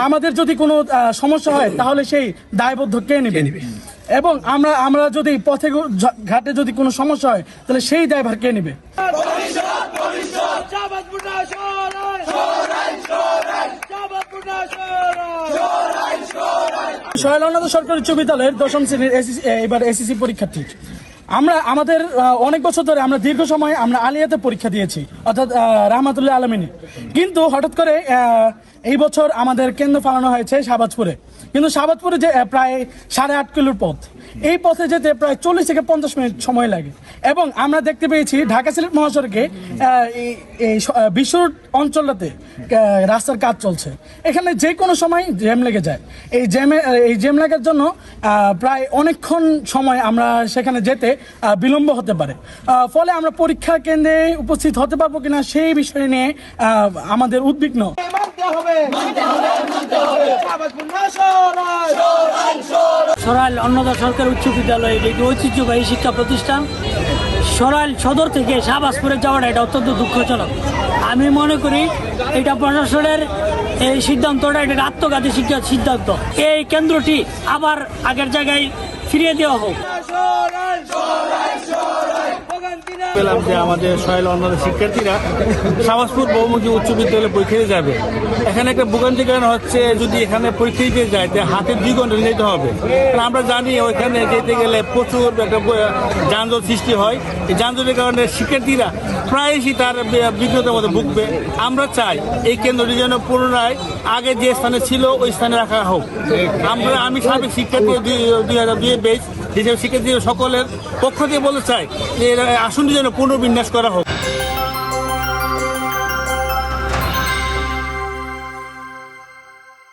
আমাদের যদি কোনো সমস্যা হয় তাহলে সেই দায়বদ্ধ কে নেবে এবং আমরা যদি পথে ঘাটে যদি কোনো সমস্যা হয় তাহলে সেই দায়ভার কে নেবে? সোহেল অন্নদা সরকারি উচ্চ বিদ্যালয়ের 10ম শ্রেণীর এবার এসএসসি পরীক্ষার্থী। আমাদের অনেক বছর ধরে আমরা দীর্ঘ সময় আমরা আলিয়াতে পরীক্ষা দিয়েছি, অর্থাৎ রাহমাতুল্লাহ আলামিনে। কিন্তু হঠাৎ করে এই বছর আমাদের কেন্দ্র ফালানো হয়েছে শাহবাজপুরে। কিন্তু শাহবাজপুরে যে প্রায় 8.5 কিলোর পথ, এই পথে যেতে প্রায় 40 থেকে 50 মিনিট সময় লাগে। এবং আমরা দেখতে পেয়েছি ঢাকা সিলেট মহাসড়কে এই বিশ্ব অঞ্চলটাতে রাস্তার কাজ চলছে, এখানে যে কোনো সময় জ্যাম লেগে যায়। এই জ্যাম লাগার জন্য প্রায় অনেকক্ষণ সময় আমরা সেখানে যেতে বিলম্ব হতে পারে। ফলে আমরা পরীক্ষা কেন্দ্রে উপস্থিত হতে পারবো কিনা সেই বিষয় নিয়ে আমাদের উদ্বিগ্ন। সরাইল অন্নদা সরকারি উচ্চ বিদ্যালয় একটি ঐতিহ্যবাহী শিক্ষা প্রতিষ্ঠান। সরাইল সদর থেকে শাহবাজপুরে যাওয়াটা এটা অত্যন্ত দুঃখজনক। আমি মনে করি এটা প্রশাসনের এই সিদ্ধান্তটা এটা আত্মঘাতী শিক্ষার সিদ্ধান্ত। এই কেন্দ্রটি আবার আগের জায়গায় ফিরিয়ে দেওয়া হোক। পেলাম যে আমাদের সরাইল অন্নদা শিক্ষার্থীরা শাহবাজপুর বহুমুখী উচ্চ বিদ্যালয়ে পরীক্ষা দিতে যাবে। এখানে একটা ভোগান্তির কারণ হচ্ছে যদি এখানে পরীক্ষা দিতে যায় হাতে 2 ঘন্টা যেতে হবে। আমরা জানি ওইখানে যেতে গেলে প্রচুর একটা যানজট সৃষ্টি হয়। এই যানজটের কারণে শিক্ষার্থীরা প্রায়শই তার বিঘ্নতার মধ্যে ভুগবে। আমরা চাই এই কেন্দ্রটি যেন পুনরায় আগে যে স্থানে ছিল ওই স্থানে রাখা হোক। আমি সাবেক শিক্ষার্থী 2002 ব্যাচ হিসেবে শিক্ষার্থী সকলের পক্ষ থেকে বলতে চাই যে আসনটি যেন পুনর্বিন্যাস করা হোক।